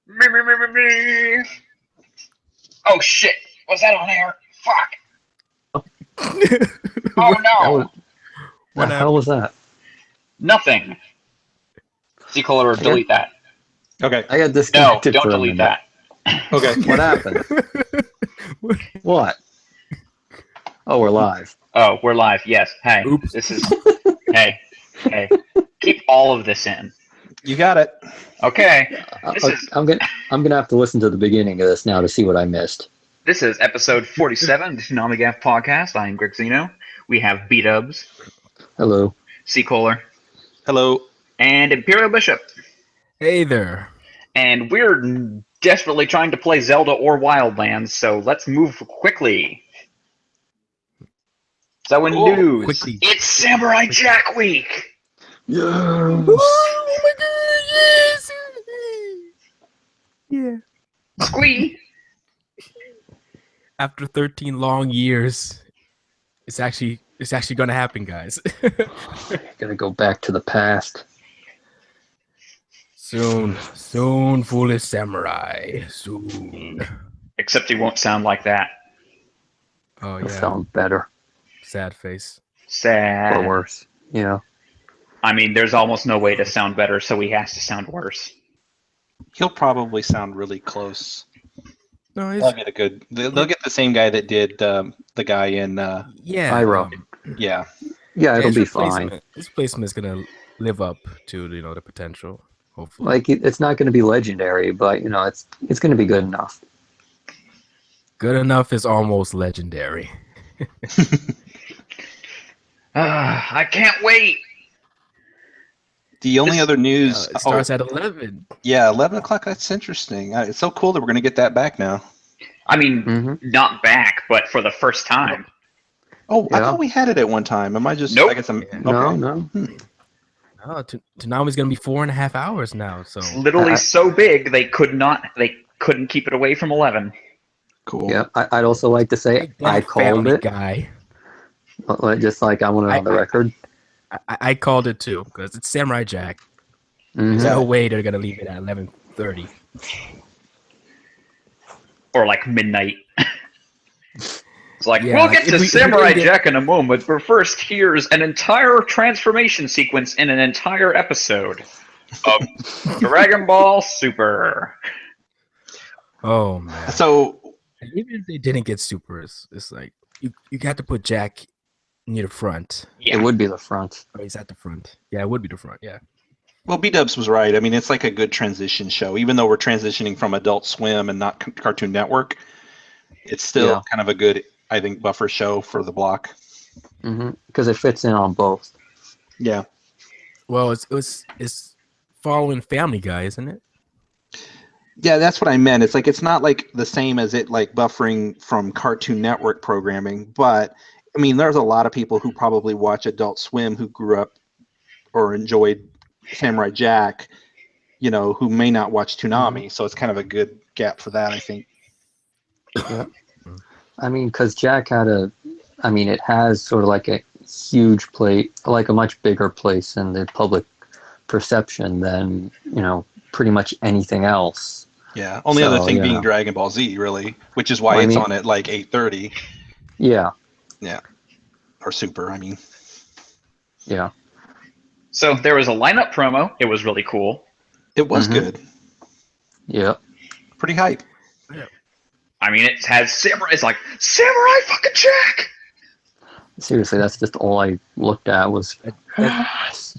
Me, me, me, me, me. Oh shit! Was that on air? Fuck! Oh That no! was the What hell was that? Nothing. Sequel or I got delete that. Okay. I got No, disconnected don't for a delete minute. that. Okay. What happened? What? Oh, we're live. Oh, we're live. Yes. Hey, Oops. this is. Hey, hey. Keep all of this in. You got it. Okay. This is I'm gonna have to listen to the beginning of this now to see what I missed. this is episode 47 of the ToonamiGAF podcast. I am Greg Zeno. We have B-Dubs, Hello. Sequoler, Hello. and Imperial Bishop. Hey there. And we're desperately trying to play Zelda or Wildlands, so let's move quickly. So in Cool. news, Quickly. it's Samurai Jack Week! Yes. Oh my god, yes! Yeah. Squee! After 13 long years, it's actually gonna happen, guys. Gonna go back to the past. Soon, foolish samurai. Soon. Except he won't sound like that. Oh It'll yeah. sound better Sad face. Sad. or worse. Yeah. I mean, there's almost no way to sound better, so he has to sound worse. He'll probably sound really close. No, They'll it's get a good. They'll get the same guy that did the guy in. yeah. Pyro. Yeah, Yeah, it'll his be fine. replacement- His placement is gonna live up to the potential. Hopefully. Like it's not gonna be legendary, but it's gonna be good enough. Good enough is almost legendary. I can't wait! the only other news. It starts at 11. Yeah, 11 o'clock. That's interesting. It's so cool that we're gonna get that back now. I mean, Mhm. not back, but for the first time. Oh, I Yeah. thought we had it at one time. Am I just? Nope. I guess I'm. Yeah. Okay. No. Oh, Toonami's gonna be 4.5 hours now. So Literally I- so big they couldn't keep it away from 11. Cool. Yeah. I'd also like to say Take that, I called Family it. Guy. Just like I want it on the record. I called it too because it's Samurai Jack. Mhm. There's Yeah. no way they're gonna leave it at 11:30. Or like midnight. It's like, Yeah, we'll like, get if to we Samurai didn't get- Jack in a moment, but first here's an entire transformation sequence in an entire episode of Dragon Ball Super. Oh man. So And even if they didn't get supers, it's like you got to put Jack near the front. Yeah. It would be the front. Oh, he's at the front. Yeah, it would be the front. Yeah. Well, B-Dubs was right. I mean, it's like a good transition show. Even though we're transitioning from Adult Swim and not Cartoon Network, it's still Yeah. kind of a good, I think, buffer show for the block. Because it fits in on both. Yeah. Well, it's following Family Guy, isn't it? Yeah, that's what I meant. It's like it's not like the same as it like buffering from Cartoon Network programming, but I mean, there's a lot of people who probably watch Adult Swim who grew up or enjoyed Samurai Jack, who may not watch Toonami. So it's kind of a good gap for that, I think. I mean, because Jack it has sort of like a huge like a much bigger place in the public perception than, pretty much anything else. Yeah. Only So, other thing yeah. being Dragon Ball Z, really, which is why Well, I it's mean- on at like 8:30 Yeah, or Super. I mean, yeah. So there was a lineup promo. It was really cool. it was Mhm. good. Yeah. Pretty hype. I mean, it has Samurai. It's like, Samurai fucking Jack! Seriously, that's just all I looked at was. That's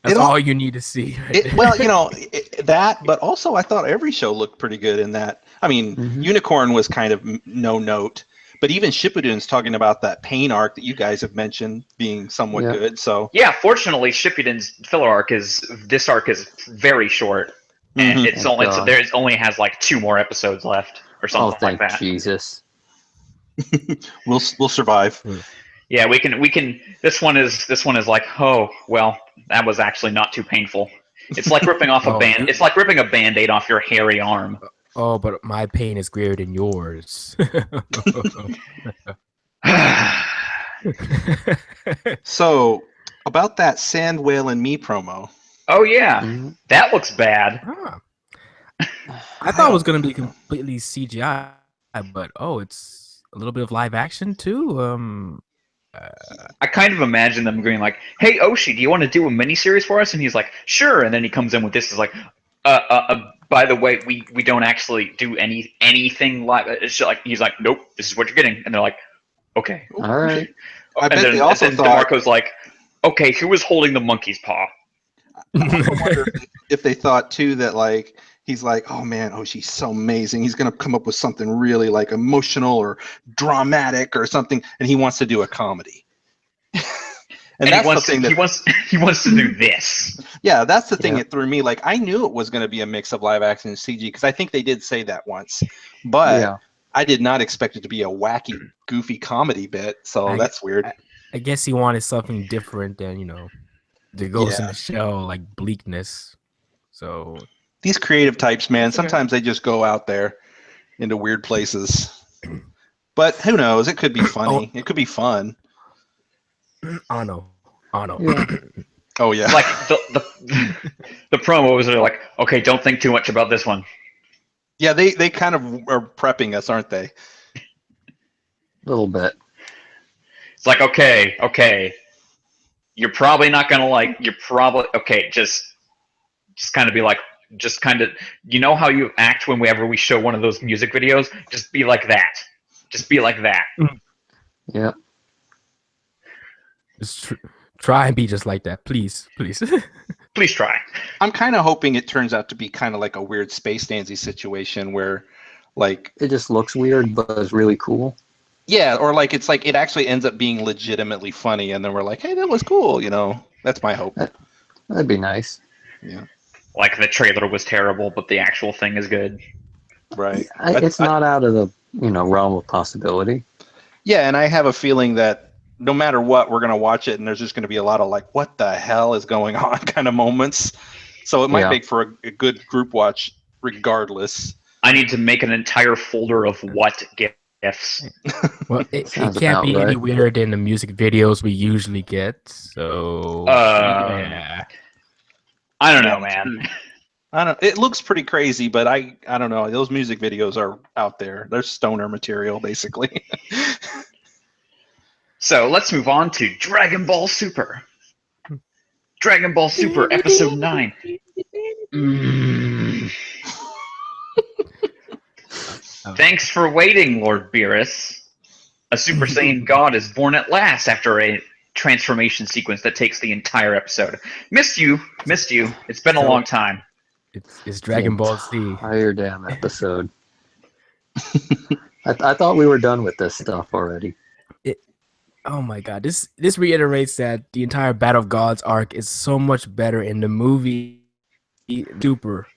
It all- all you need to see. Well, that, but also I thought every show looked pretty good in that. I mean, Mhm. Unicorn was kind of no note, but even Shippuden's talking about that pain arc that you guys have mentioned being somewhat Yeah. good. So Yeah, fortunately, Shippuden's filler arc is very short, and Mhm. it's Thank only God. it only has like 2 more episodes left or Oh, something like thank that. Jesus. we'll survive. Yeah, we can. This one is like, oh well, that was actually not too painful. It's like ripping off a Oh, band. It's like ripping a Band-Aid off your hairy arm. Oh, but my pain is greater than yours. So about that Sand Whale and Me promo. Oh yeah, Mhm. that looks bad. Ah. I thought it was gonna be completely CGI, but it's a little bit of live action too. I kind of imagine them going like, "Hey Oshi, do you want to do a miniseries for us?" And he's like, "Sure." And then he comes in with this is like, by the way, we don't actually do anything live. It's just like he's like, "Nope, this is what you're getting." And they're like, "Okay." All right. I bet they also and then thought. DeMarco's like, "Okay, who was holding the monkey's paw?" I also wonder if they thought too that like he's like, oh man, oh she's so amazing. He's gonna come up with something really like emotional or dramatic or something, and he wants to do a comedy. and that's the thing that he wants to do this. yeah, that's the thing Yeah. that threw me. Like I knew it was going to be a mix of live action and CG because I think they did say that once, but Yeah. I did not expect it to be a wacky, goofy comedy bit. So that's weird. I guess he wanted something different than the Ghost in the Shell like bleakness. So These creative types, man, sometimes they just go out there into weird places. But who knows? It could be funny. It could be fun. I know. Yeah. Oh yeah. Like the promo was like, "Okay, don't think too much about this one." Yeah, they kind of are prepping us, aren't they? A little bit. It's like, okay, you're probably not gonna like. You're probably okay. Just kind of be like, just kind of, how you act whenever we show one of those music videos. Just be like that. Just be like that. Yeah. Just try and be just like that, please. Please try. I'm kind of hoping it turns out to be kind of like a weird Space Danzy situation where, like, It just looks weird, but it's really cool. yeah, or like it's like it actually ends up being legitimately funny, and then we're like, hey, that was cool. That's my hope. That'd be nice. Yeah, Like the trailer was terrible, but the actual thing is good. right. It's not out of the realm of possibility. Yeah, and I have a feeling that no matter what, we're going to watch it, and there's just going to be a lot of like, what the hell is going on kind of moments. So it might make for a good group watch regardless. I need to make an entire folder of what GIFs. Well, it Sounds can't about be any right. weirder than the music videos we usually get. So yeah. I don't know, man. It looks pretty crazy, but I don't know. Those music videos are out there. They're stoner material, basically. So let's move on to Dragon Ball Super. Dragon Ball Super Episode 9. Thanks for waiting, Lord Beerus. A Super Saiyan God is born at last after a transformation sequence that takes the entire episode. Missed you. It's been a long time. It's Dragon Ball Z. Entire damn episode. I thought we were done with this stuff already. Oh my god, this reiterates that the entire Battle of Gods arc is so much better in the movie Super.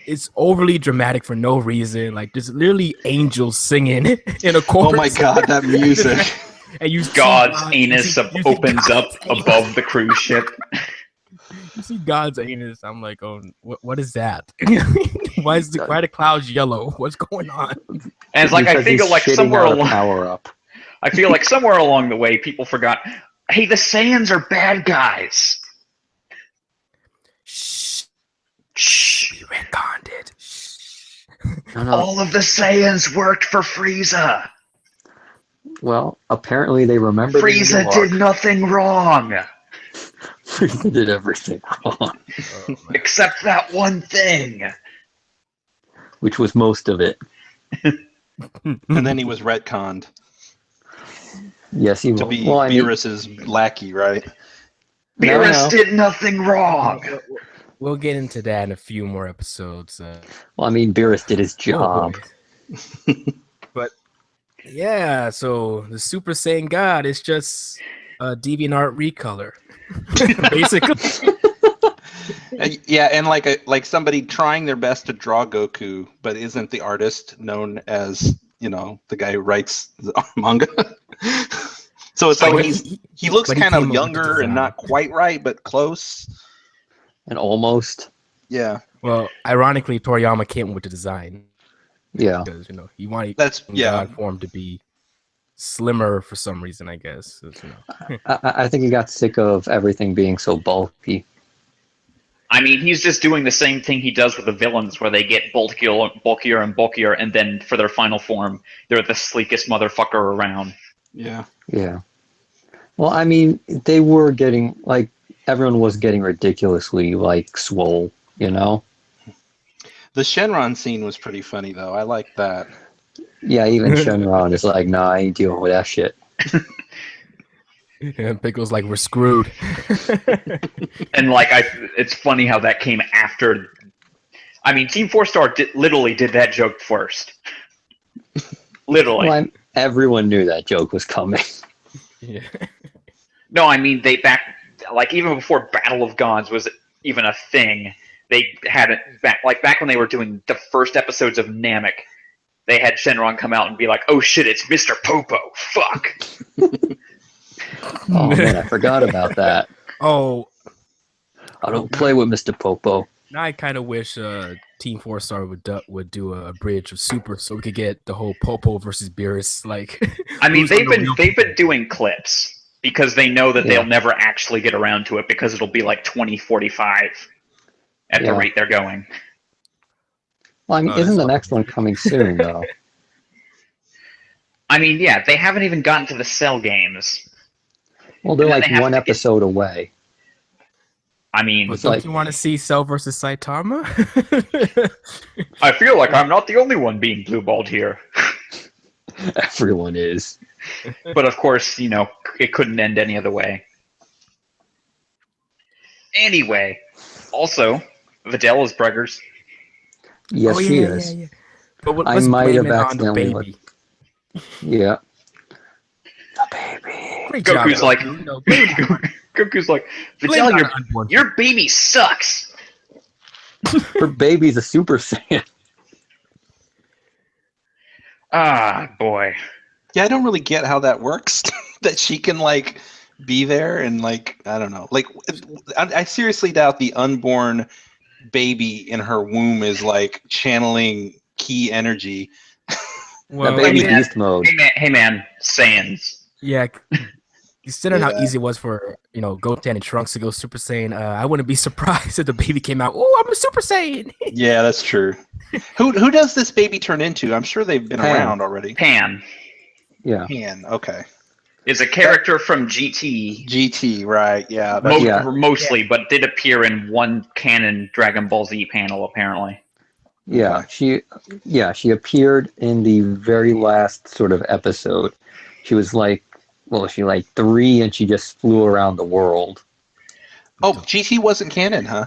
It's overly dramatic for no reason. Like there's literally angels singing in a chorus. Oh my god, that music. And God's anus opens up above the cruise ship. You see God's anus. I'm like, oh, what is that? Why the clouds yellow? What's going on? And it's like I feel like somewhere along power up. I feel like somewhere along the way, people forgot. Hey, the Saiyans are bad guys. Shh. Shh. We retconned it. Shh. No. All of the Saiyans worked for Frieza. Well, apparently they remember. Frieza did nothing wrong. Frieza did everything wrong. Except that one thing. Which was most of it. And then he was retconned Yes, he to was. be Well, Beerus's lackey, right? Beerus did nothing wrong. We'll get into that in a few more episodes. Beerus did his job. But yeah, so the Super Saiyan God is just a DeviantArt recolor, basically. Yeah, and like somebody trying their best to draw Goku, but isn't the artist known as the guy who writes the manga. So it's like he looks kind of younger and not quite right, but close. And almost. Yeah. Well, ironically, Toriyama came with the design. Yeah. Because he wanted God form to be slimmer for some reason, I guess. I think he got sick of everything being so bulky. I mean, he's just doing the same thing he does with the villains, where they get bulkier and bulkier, and then for their final form, they're the sleekest motherfucker around. Yeah. Yeah. Well, I mean, they were getting, like, everyone was getting ridiculously, like, swole, you know? The Shenron scene was pretty funny, though. I like that. Yeah, even Shenron is like, nah, I ain't dealing with that shit. And Pickle's like, we're screwed. And like, it's funny how that came after. I mean, Team 4-Star literally did that joke first. Literally. Well, everyone knew that joke was coming. Yeah. No, I mean, they like, even before Battle of Gods was even a thing, they had it back when they were doing the first episodes of Namek. They had Shenron come out and be like, "Oh shit, it's Mr. Popo! Fuck!" Oh man, I forgot about that. Oh, I don't play with Mr. Popo. now I kind of wish Team 4-Star would do a bridge of Super so we could get the whole Popo versus Beerus. Like, I mean, who's on the real they've been Popo? doing clips because they know that Yeah. they'll never actually get around to it because it'll be like 2045 at the Yeah. rate they're going. Well, I mean, Oh, isn't that's the next one coming soon, though? I mean, yeah, they haven't even gotten to the Cell games. Well, they're And then like they have one to get- episode away. I mean, But It's don't like- you want to see Cell versus Saitama? I feel like I'm not the only one being blue-balled here. Everyone is. But of course, you know, it couldn't end any other way. Anyway, also, Videl is Bruggers. Yes, oh, she yeah, is. yeah, yeah. But I let's might blame have it on the accidentally baby. Yeah. The baby. Great job. Goku's like, Goku. You know, blame it on- Goku's like, blame it Videl, on the unborn. your baby sucks. Her baby's a Super Saiyan. Ah, boy. Yeah, I don't really get how that works. That she can like be there and like I don't know. Like I seriously doubt the unborn baby in her womb is like channeling key energy. That Well, baby man. beast mode. Hey man, Saiyans. yeah. Considering how Yeah. easy it was for Goten and Trunks to go Super Saiyan, I wouldn't be surprised if the baby came out. Oh, I'm a Super Saiyan. Yeah, that's true. Who does this baby turn into? I'm sure they've been Pan. around already. Pan Yeah. Pan, okay. is a character from GT, GT, right? Yeah, that's Yeah. mostly, but did appear in one canon Dragon Ball Z panel apparently. Yeah. Okay. She appeared in the very last sort of episode. She was like, well, she like 3 and she just flew around the world. Oh, GT wasn't canon, huh?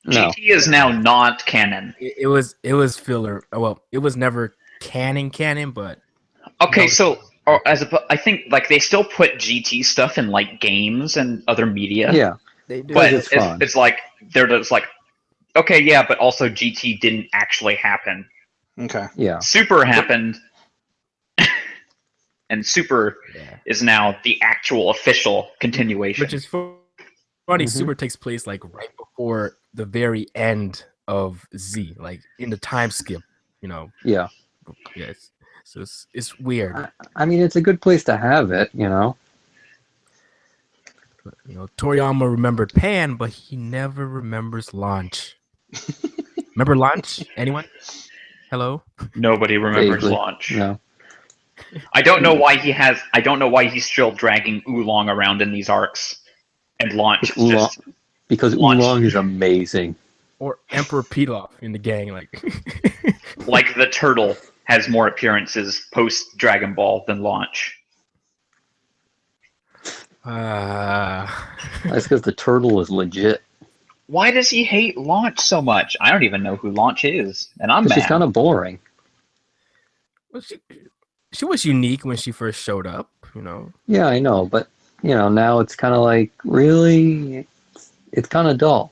No. GT is now not canon. It was filler. Well, it was never canon, but Okay, No. so I think like they still put GT stuff in like games and other media. Yeah. they do. but it's fun. it's like they're just like, okay, yeah, but also GT didn't actually happen. Okay. Yeah. Super happened, and Super Yeah. is now the actual official continuation. Which is funny. Mhm. Super takes place like right before the very end of Z, like in the time skip. Yeah. Yes. So it's weird. I mean, it's a good place to have it, you know? Toriyama remembered Pan, but he never remembers Launch. Remember Launch? Anyone? Hello? Nobody remembers Vaguely. launch. No. I don't know why he's still dragging Oolong around in these arcs, and launch is Oolong, just because Launch. Oolong is amazing. Or Emperor Pilaf in the gang? Like, like the turtle has more appearances post Dragon Ball than launch. That's because the turtle is legit. Why does he hate launch so much? I don't even know who launch is, and I'm mad. She's kind of boring. well, she was unique when she first showed up. Yeah, I know, but now it's kind of like really, it's kind of dull.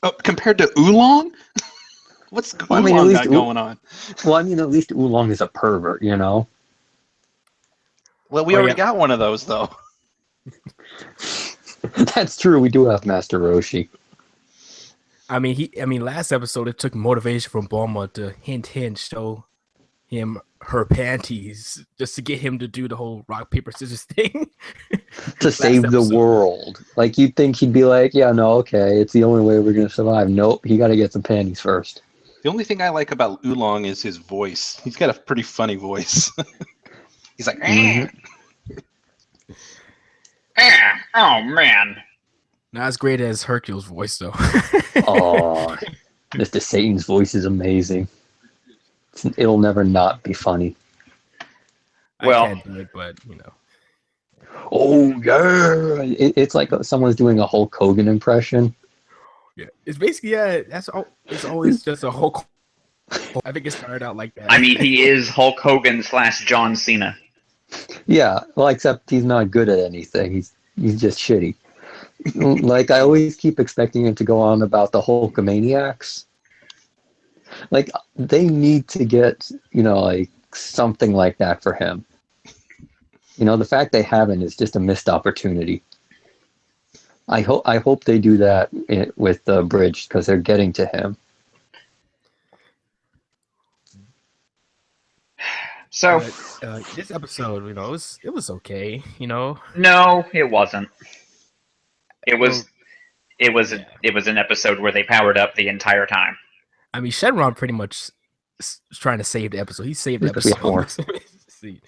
Oh, compared to Oolong? What's Well, I mean, Oolong at least got going on? Well, I mean, at least Oolong is a pervert, you know. Well, we Oh, already yeah. got one of those though. That's true. We do have Master Roshi. I mean, last episode it took motivation from Bulma to hint, show him her panties just to get him to do the whole rock paper scissors thing To save the episode. world. Like, you'd think he'd be like, yeah, no, okay, it's the only way we're going to survive. Nope, he got to get some panties first. The only thing I like about Oolong is his voice. He's got a pretty funny voice. He's like, Mhm. Oh man. Not as great as Hercule's voice though. Oh, Mr. Satan's voice is amazing. It'll never not be funny. Well- I can't do it, but you know. Oh, yeah. It's like someone's doing a Hulk Hogan impression. Yeah, it's basically that's all. It's always just a Hulk. I think it started out like that. I mean, he is Hulk Hogan / John Cena. Yeah, well, except he's not good at anything. He's just shitty. Like, I always keep expecting him to go on about the Hulkamaniacs. Like, they need to get, like, something like that for him. The fact they haven't is just a missed opportunity. I hope they do that with the Bridge, because they're getting to him. So this episode, it was okay. no, it wasn't. It was an episode where they powered up the entire time. I mean, Shenron pretty much is trying to save the episode. He saved the Before. episode.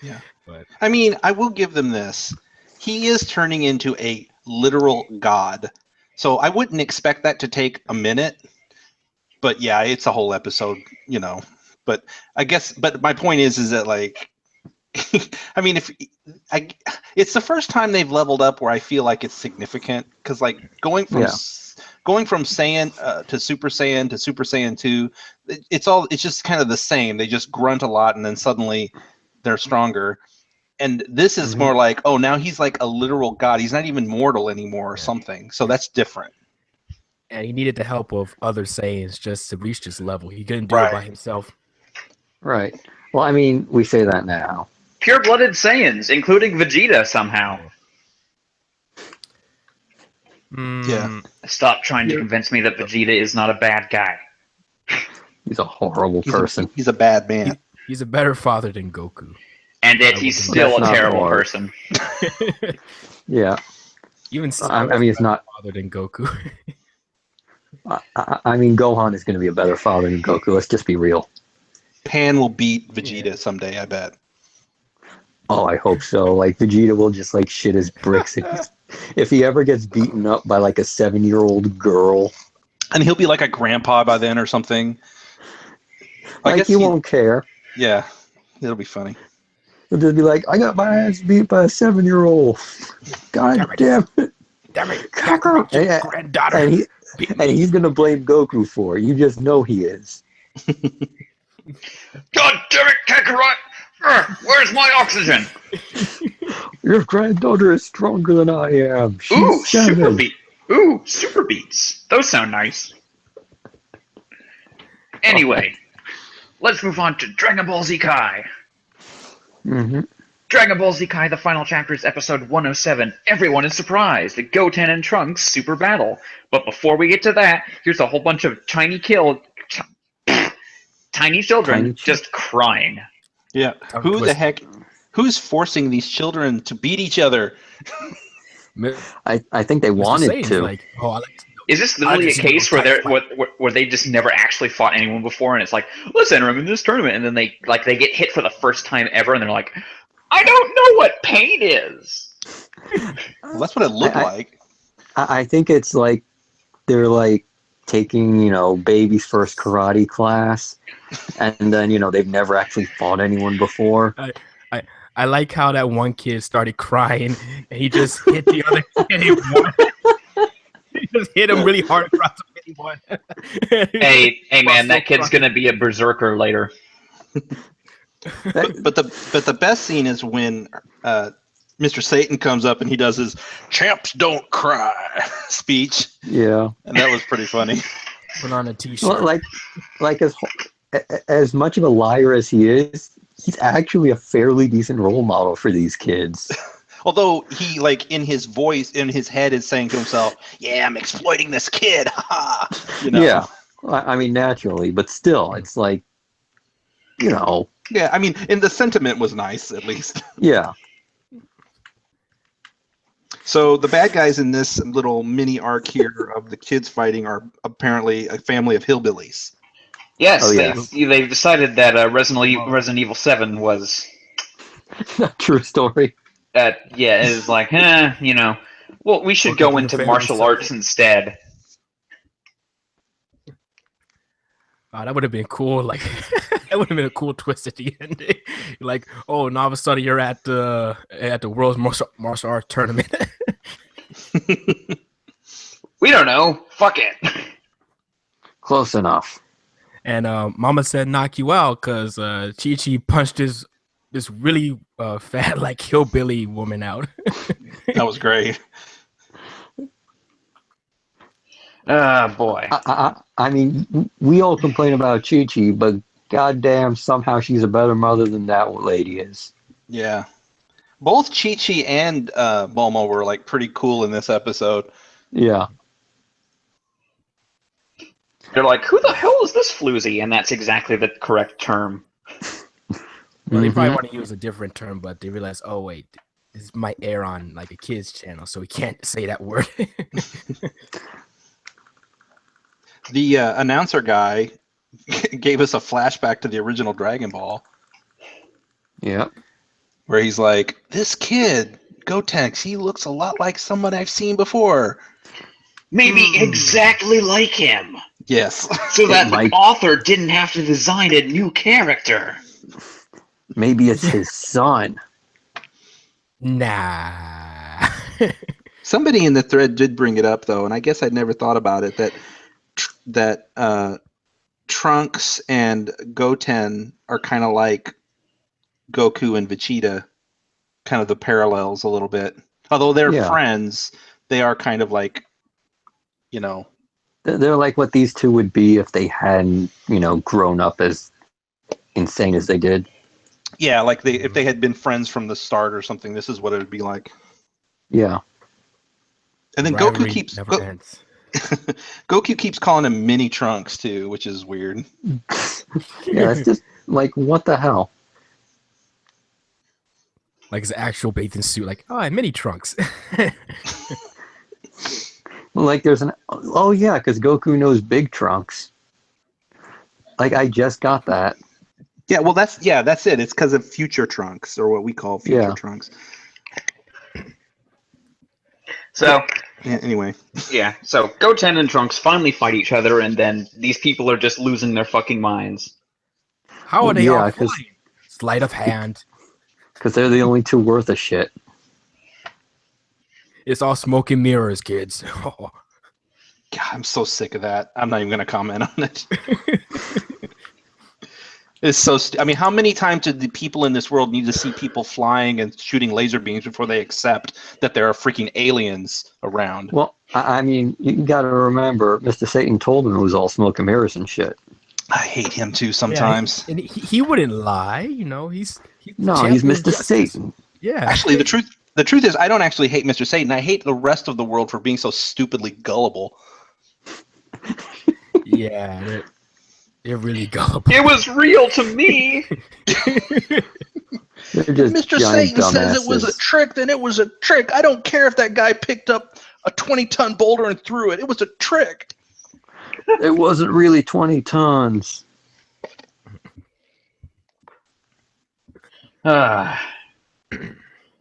Yeah. But I mean, I will give them this. He is turning into a literal god. So I wouldn't expect that to take a minute. But yeah, it's a whole episode, But I guess, but my point is that, like, I mean, it's the first time they've leveled up where I feel like it's significant, because like going from Saiyan to Super Saiyan to Super Saiyan 2, it's just kind of the same. They just grunt a lot and then suddenly they're stronger. And this is more like, oh, now he's like a literal god. He's not even mortal anymore or something. So that's different. and he needed the help of other Saiyans just to reach this level. He couldn't do it by himself. Right. Well, I mean, we say that now. Pure-blooded Saiyans, including Vegeta somehow. Yeah. Stop trying to convince me that Vegeta is not a bad guy. He's a horrible person. He's a bad man. He's a better father than Goku. And that he's still a That's not terrible hard. person. Yeah. Even I mean, it's not. father than Goku. I mean, Gohan is going to be a better father than Goku. Let's just be real. Pan will beat Vegeta someday, I bet. Oh, I hope so. Like, Vegeta will just, like, shit his bricks. If he ever gets beaten up by, like, a 7-year-old girl. And he'll be like a grandpa by then or something. I guess he won't care. Yeah, it'll be funny. He'll just be like, I got my ass beat by a 7-year-old. God damn it. Damn it, Kakarot. your granddaughter. And he's going to blame Goku for it. You just know he is. God damn it, Kakarot! Where's my oxygen? Your granddaughter is stronger than I am. She's Ooh, 7. super beat. Ooh, super beats. Those sound nice. Anyway, let's move on to Dragon Ball Z Kai. Mm-hmm. Dragon Ball Z Kai, the final chapter is episode 107. Everyone is surprised. The Goten and Trunks super battle. But before we get to that, here's a whole bunch of tiny children just crying. Yeah. Who the heck? Who's forcing these children to beat each other? I think they wanted to. Like, oh, I like to Is this literally a case where they just never actually fought anyone before, and it's like, let's enter them in this tournament, and then they get hit for the first time ever, and they're like, I don't know what pain is. Well, that's what it looked like. I think it's like they're like taking, baby's first karate class, and then, they've never actually fought anyone before. I like how that one kid started crying and he just hit the other kid. He just hit him really hard across the face one. Hey man, that kid's gonna be a berserker later. But the best scene is when Mr. Satan comes up and he does his "Champs Don't Cry" speech. Yeah, and that was pretty funny. Put on a t-shirt. Well, like as much of a liar as he is, he's actually a fairly decent role model for these kids. Although he, like, in his voice, in his head, is saying to himself, "Yeah, I'm exploiting this kid." Yeah, I mean, naturally, but still, it's like you know, Yeah, I mean, and the sentiment was nice, at least. yeah. So the bad guys in this little mini arc here of the kids fighting are apparently a family of hillbillies. Yes, Oh, yeah. they've decided that Resident Evil 7 was True story. yeah, it is like, you know, well, we should Welcome go to the into family martial circle. arts instead. That would have been cool. Like that would have been a cool twist at the end. Like, oh, now all of a sudden you're at the world's martial arts tournament. We don't know. Fuck it. Close enough. And Mama said knock you out because Chi-Chi punched this really fat like hillbilly woman out. That was great. Boy. I mean, we all complain about Chi-Chi, but goddamn, somehow she's a better mother than that lady is. Yeah. Both Chi-Chi and Bulma were like pretty cool in this episode. Yeah. They're like, who the hell is this floozy? And that's exactly the correct term. Well, they probably Mhm. want to use a different term, but they realize, oh wait, this might air on like a kids channel, so we can't say that word. The announcer guy gave us a flashback to the original Dragon Ball, Yeah. where he's like, "This kid, Gotenks, he looks a lot like someone I've seen before." Maybe exactly like him. Yes. So that might- the author didn't have to design a new character. Maybe it's his son. Nah. Somebody in the thread did bring it up though, and I guess I'd never thought about it that Trunks and Goten are kind of like Goku and Vegeta, kind of the parallels a little bit. Although they're Yeah. friends, they are kind of like, you know, They're like what these two would be if they hadn't, grown up as insane as they did. yeah, like if they had been friends from the start or something, this is what it would be like. Yeah. And then Rivalry Goku keeps never ends. Goku keeps calling him Mini Trunks too, which is weird. Yeah, it's just like, what the hell? Like his actual bathing suit, like, oh, mini trunks. Like there's oh yeah, because Goku knows Big Trunks. Like I just got that. Yeah, well that's it. It's because of future Trunks, or what we call future Yeah. Trunks. So, Yeah, anyway. yeah. So, Goten and Trunks finally fight each other, and then these people are just losing their fucking minds. How are they Yeah, all 'cause- flying? Sleight of hand. Because they're the only two worth a shit. It's all smoke and mirrors, kids. God, I'm so sick of that. I'm not even going to comment on it. It's so. I mean, how many times did the people in this world need to see people flying and shooting laser beams before they accept that there are freaking aliens around? Well, I mean, you got to remember, Mr. Satan told them it was all smoke and mirrors and shit. I hate him too sometimes. Yeah, and he wouldn't lie, he's No, champion he's of Mr. justice. Satan. Yeah. Actually, the truth is, I don't actually hate Mr. Satan. I hate the rest of the world for being so stupidly gullible. Yeah, they're really gullible. It was real to me. They're just Mr. giant Satan says it was a dumbasses. trick, then it was a trick. I don't care if that guy picked up a 20-ton boulder and threw it. It was a trick. It wasn't really 20 tons.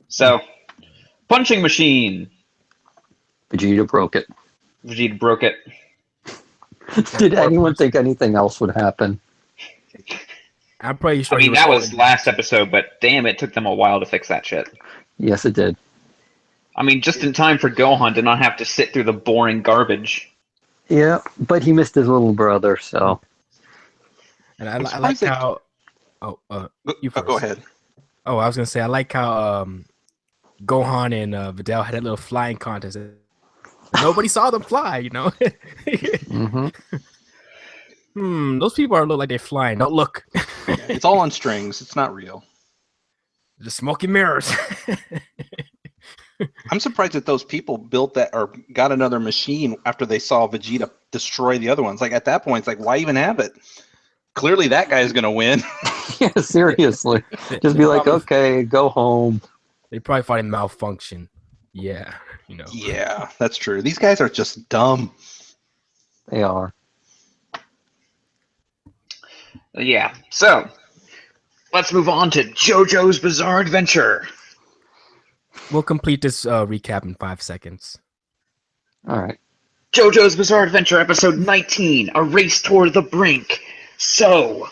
So, punching machine. Vegeta broke it. Vegeta broke it. Did anyone think anything else would happen? I'm pretty sure. I mean, that was last episode, but damn, it took them a while to fix that shit. Yes, it did. I mean, just in time for Gohan to not have to sit through the boring garbage. Yeah, but he missed his little brother, so. And I'm I like surprised they- how. You first. Go ahead. Oh, I was gonna say I like how Gohan and Videl had that little flying contest. Nobody saw them fly, Hmm. Those people look like they're flying. Don't look. It's all on strings. It's not real. The smoky mirrors. I'm surprised that those people built that or got another machine after they saw Vegeta destroy the other ones. Like at that point, it's like, why even have it? clearly that guy's gonna win. Yeah, seriously. Just be like, okay, go home. They probably find it malfunction. Yeah, you know. Yeah, that's true. These guys are just dumb. They are. Yeah. So let's move on to JoJo's Bizarre Adventure. We'll complete this recap in 5 seconds. All right. JoJo's Bizarre Adventure, episode 19, A Race Toward the Brink. So,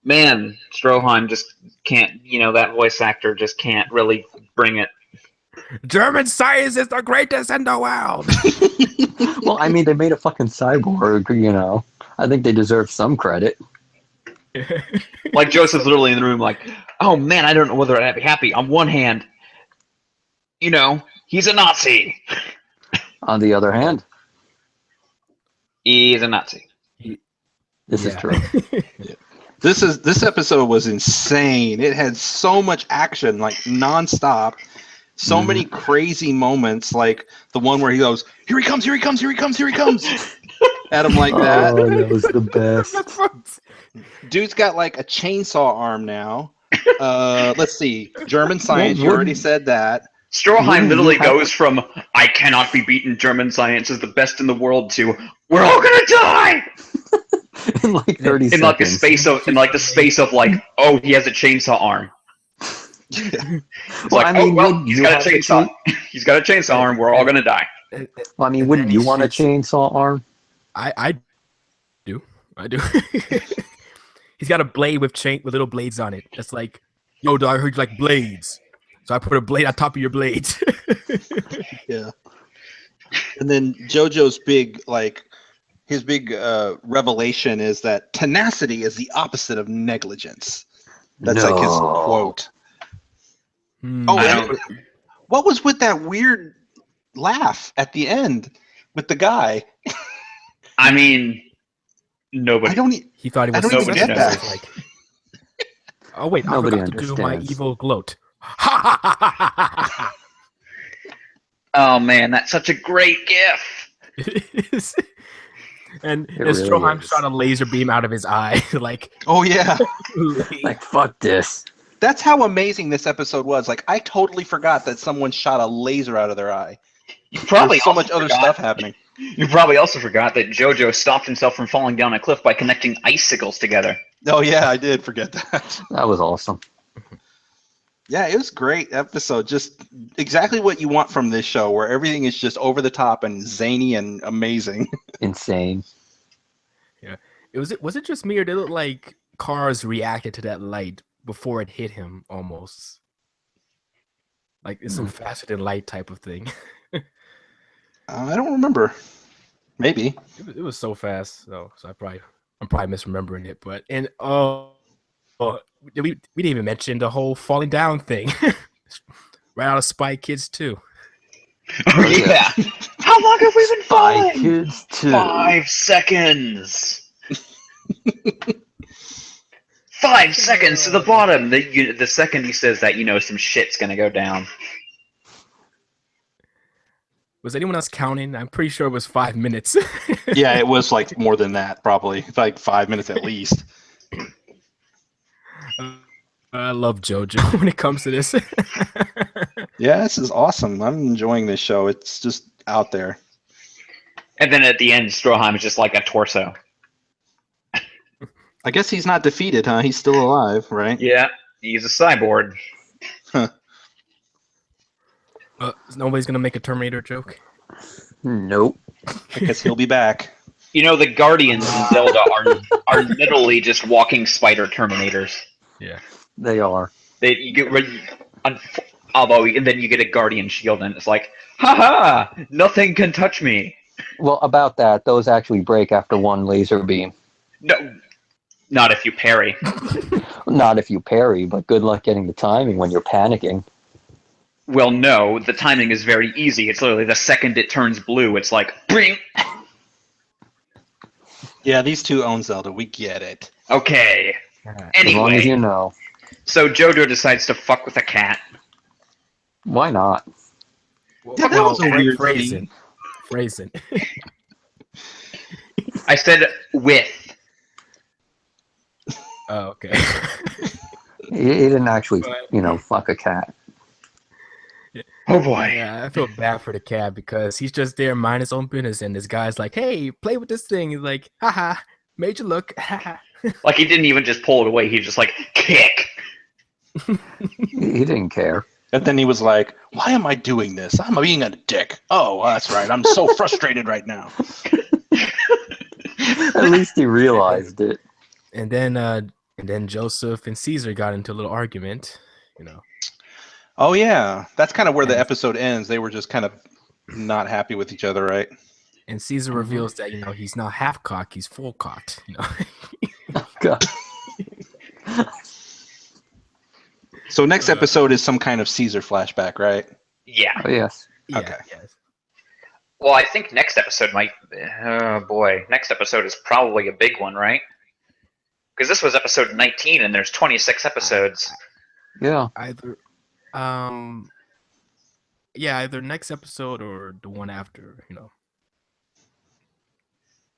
man, Stroheim just can't, that voice actor just can't really bring it. German science is the greatest in the world. Well, I mean, they made a fucking cyborg, I think they deserve some credit. Like, Joseph's literally in the room like, oh man, I don't know whether I'd be happy. On one hand, he's a Nazi. On the other hand, He's a Nazi. this is true. This episode was insane. It had so much action, like nonstop. So many crazy moments, like the one where he goes, "Here he comes! Here he comes! Here he comes! Here he comes!" At him like that. Oh, that was the best. Dude's got like a chainsaw arm now. Let's see. German science. You already said that. Stroheim literally goes from "I cannot be beaten. German science is the best in the world" to "We're all gonna die." In like 30 in seconds. like the space of like, oh, he has a chainsaw arm. It's Well, like, I mean, he's got a chainsaw. He's got a chainsaw arm. We're all gonna die. Well, I mean, wouldn't you want a chainsaw arm? I do. He's got a blade with little blades on it. That's like, yo, dog, I heard you like blades. So I put a blade on top of your blades. Yeah. And then JoJo's big revelation is that tenacity is the opposite of negligence. That's like his quote. Oh, and what was with that weird laugh at the end with the guy? I mean, nobody. He thought he was I don't even get that. like, oh wait, Nobody I forgot to do my understands. evil gloat. Oh man, that's such a great gif. It is. And really Stroheim is. shot a laser beam out of his eye. Like, Oh yeah. Like, fuck this. That's how amazing this episode was. Like, I totally forgot that someone shot a laser out of their eye. You probably There's so also much other forgot- stuff happening. You probably also forgot that JoJo stopped himself from falling down a cliff by connecting icicles together. Oh yeah, I did forget that. That was awesome. Yeah, it was a great episode. Just exactly what you want from this show, where everything is just over the top and zany and amazing. Insane. yeah. Was it just me, or did it look like cars reacted to that light before it hit him almost? Like it's some faster than light type of thing. I don't remember. Maybe. It was so fast, so I'm probably misremembering it. But we didn't even mention the whole falling down thing. Right out of Spy Kids 2. Oh yeah. How long have we been Spy falling? Kids 2. 5 seconds. 5 seconds to the bottom. The second he says that, some shit's gonna go down. Was anyone else counting? I'm pretty sure it was 5 minutes. Yeah, it was like more than that, probably. Like 5 minutes at least. I love JoJo when it comes to this. Yeah, this is awesome. I'm enjoying this show. It's just out there. And then at the end, Stroheim is just like a torso. I guess he's not defeated, huh? He's still alive, right? Yeah, he's a cyborg. Nobody's gonna make a Terminator joke. Nope. I guess he'll be back. The Guardians in Zelda are literally just walking spider Terminators. Yeah. They are. You get ready, although, and then you get a Guardian shield, and it's like, haha, nothing can touch me. Well, about that, those actually break after one laser beam. No, not if you parry. Not if you parry, but good luck getting the timing when you're panicking. Well, no, the timing is very easy. It's literally the second it turns blue, it's like, bring. Yeah, these two own Zelda. We get it. Okay. As long as you Anyway, know. so JoJo decides to fuck with a cat. Why not? Yeah, that was a weird phrasing. Phrasing. I said with. Oh, okay. He didn't actually, But- fuck a cat. Oh boy. Yeah, I feel bad for the cat because he's just there minding his own business, and this guy's like, "Hey, play with this thing." He's like, "Haha, made you look." Haha. Like he didn't even just pull it away. He just like kick. He didn't care. And then he was like, "Why am I doing this? I'm being a dick." Oh, that's right. I'm so frustrated right now. At least he realized it. And then Joseph and Caesar got into a little argument. Oh yeah, that's kind of where the And- episode ends. They were just kind of not happy with each other, right? And Caesar reveals that he's not half cocked, he's full cocked. God. So next episode is some kind of Caesar flashback, right? Yeah. Oh, yes. Yeah, Okay. yes. Well, I think next episode might. Oh boy, next episode is probably a big one, right? Because this was episode 19, and there's 26 episodes. Yeah. Either either next episode or the one after,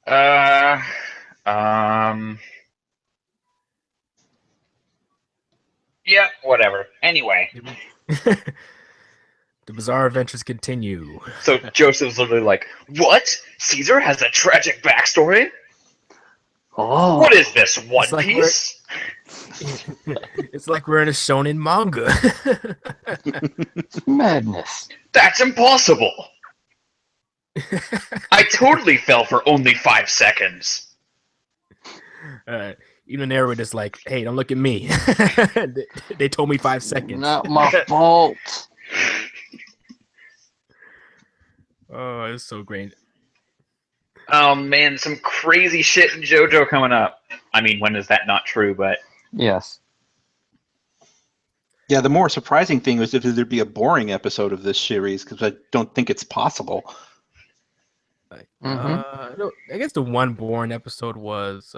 Uh, um. Yeah, whatever. Anyway, The bizarre adventures continue. so Joseph's literally like, "What? Caesar has a tragic backstory? Oh. What is this, One It's like Piece?" It's like we're in a shonen manga. Madness. That's impossible. I totally fell for only 5 seconds. Even there, we're just like, "Hey, don't look at me." They told me 5 seconds. Not my fault. Oh, it's so great. Oh man, some crazy shit in JoJo coming up. I mean, when is that not true? But Yes. Yeah, the more surprising thing was if there'd be a boring episode of this series, because I don't think it's possible. No, I guess the one boring episode was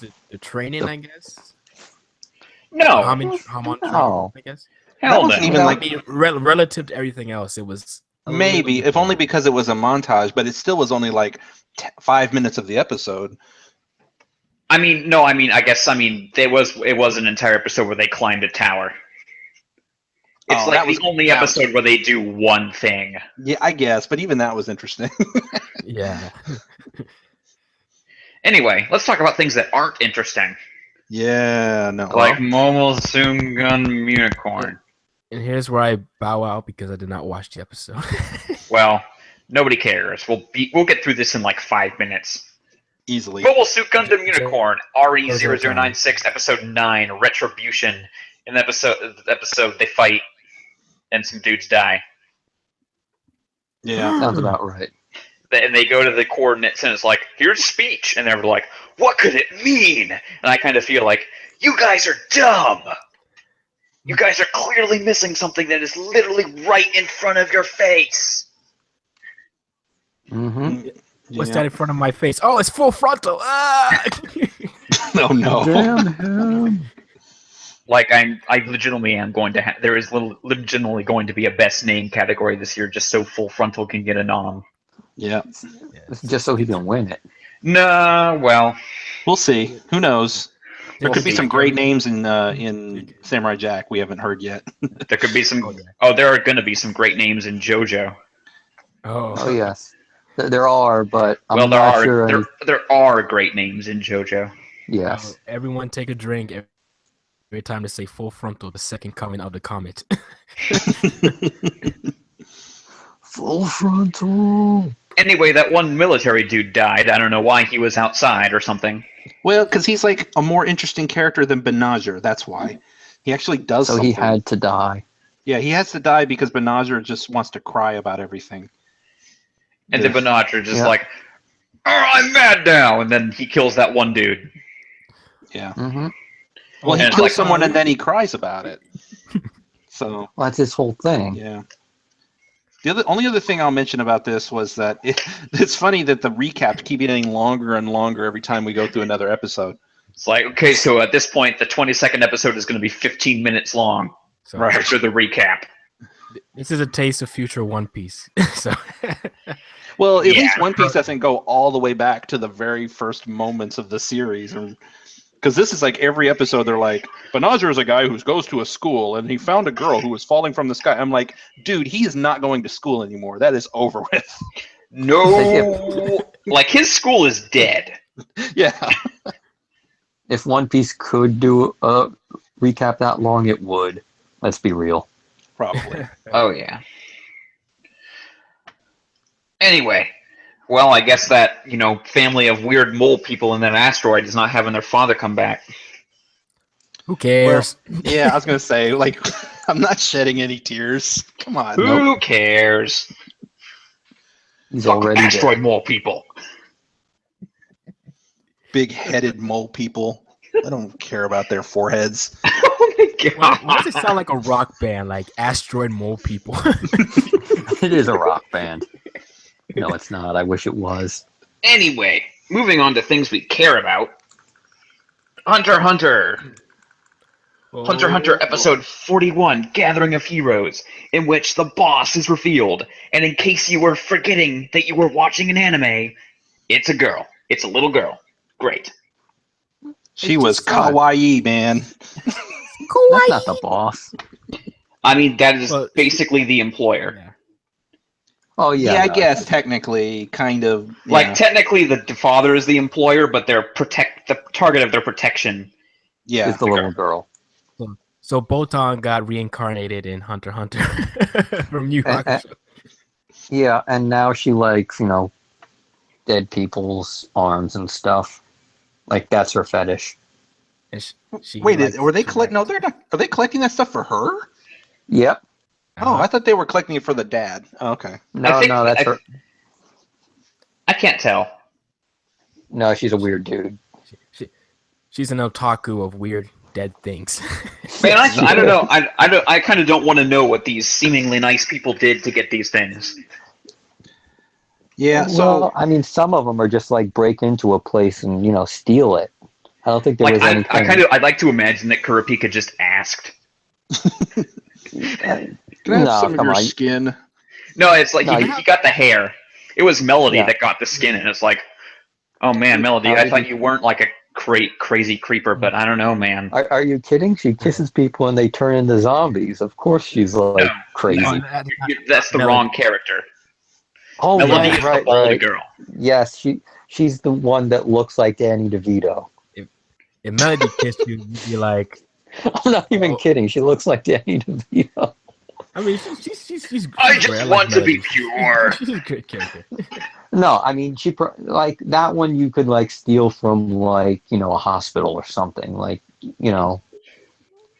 it the training? I guess. no, Hamon No. training, I guess. hell wasn't no. even I like mean, relative to everything else, it was a maybe, little if only boring. because it was a montage, but it still was only like 5 minutes of the episode. I mean, no. I mean, I guess. I mean, it was an entire episode where they climbed a tower. It's Oh, like that the was- only that was- episode where they do one thing. Yeah, I guess, but even that was interesting. Yeah. Anyway, let's talk about things that aren't interesting, Yeah, no. like Mobile Zoom Gun Unicorn. And here's where I bow out because I did not watch the episode. Well, nobody cares. We'll get through this in like 5 minutes. Easily. Mobile Suit Gundam Unicorn RE0096 Episode 9 Retribution. In the episode they fight and some dudes die. Yeah. Sounds about right. And they go to the coordinates and it's like, here's speech. And they're like, what could it mean? And I kind of feel like, you guys are dumb. You guys are clearly missing something that is literally right in front of your face. Mm-hmm. What's that in front of my face? Oh, it's full frontal. Ah! Oh no. Damn him. Like I legitimately am going to have. There is legitimately going to be a best name category this year, just so Full Frontal can get a nom. Yeah. Just so he can win it. No, well, We'll see. Who knows? There We'll could be see. some great names in Samurai Jack we haven't heard yet. there could be some. Oh, there are going to be some great names in JoJo. Oh yes, there are, but I'm Well, not sure. there are great names in JoJo. Yes. Everyone take a drink every time they say Full Frontal, the second coming of the comet. Full Frontal. Anyway, that one military dude died. I don't know why he was outside or something. Well, because he's like a more interesting character than Benager. That's why. He actually does So something. he had to die. Yeah, he has to die because Benager just wants to cry about everything. And then Benager just Yeah. like, oh, I'm mad now, and then he kills that one dude. Yeah. Mm-hmm. Well, he And it's kills like- someone and then he cries about it. So, Well, that's his whole thing. yeah. The only other thing I'll mention about this was that it's funny that the recaps keep getting longer and longer every time we go through another episode. It's like, okay, so at this point, the 22nd episode is going to be 15 minutes long So Right. after the recap. this is a taste of future One Piece. So Well, at Yeah. least One Piece doesn't go all the way back to the very first moments of the series. And Because this is like every episode they're like, Banazir is a guy who goes to a school and he found a girl who was falling from the sky. I'm like, dude, he is not going to school anymore. That is over with. No, like his school is dead. Yeah. If One Piece could do a recap that long, it would. Let's be real. Probably. Oh yeah. Anyway, well, I guess that family of weird mole people in that asteroid is not having their father come back. Who cares? Yeah, I was gonna say, like, I'm not shedding any tears. Come on. Who cares? He's Fuck already asteroid dead. mole people. Big-headed mole people. I don't care about their foreheads. Oh my Why does it god. sound like a rock band, like Asteroid Mole People? It is a rock band. No, it's not. I wish it was. Anyway, moving on to things we care about. Hunter x Hunter. Hunter x Hunter episode 41, Gathering of Heroes, in which the boss is revealed. And in case you were forgetting that you were watching an anime, it's a girl. It's a little girl. Great. She was kawaii, man. That's not the boss. I mean, that is Well, basically the employer. Yeah. Oh, yeah. Yeah, I no. guess technically, kind of. Like, Yeah. technically, the father is the employer, but the target of their protection. Yeah. It's the little girl. So Botan got reincarnated in Hunter x Hunter from Yu Hakusho. Yeah, and now she likes, dead people's arms and stuff. Like, that's her fetish. And she Wait, likes were they to collecting? No, like- they're not. Are they collecting that stuff for her? Yep. Oh, I thought they were collecting it for the dad. Oh, okay. No, think- no, that's her. I can't tell. No, she's a weird dude. She's an otaku of weird dead things. Man, I don't know. I kind of don't want to know what these seemingly nice people did to get these things. Yeah. So Well, I mean, some of them are just like break into a place and steal it. I don't think there Like, was anything. I'd like to imagine that Kurapika just asked. can I have No, some of come your on. skin? No, it's like No, he got the hair. It was Melody Yeah. that got the skin, and it's like, oh man, Melody, I Melody. thought you weren't like a crazy creeper, but I don't know, man. Are you kidding? She kisses people and they turn into zombies. Of course, she's like No. crazy. No, That's the Melody. wrong character. Oh, Melody right, is right, the baldy right. girl. Yes, she's the one that looks like Danny DeVito. If Melody kissed you, you'd be like, I'm not even Oh. kidding. She looks like Danny DeVito. I mean, she's I great. just like want to be Melody. pure. She's a good character. No, I mean like that one you could like steal from like a hospital or something. Like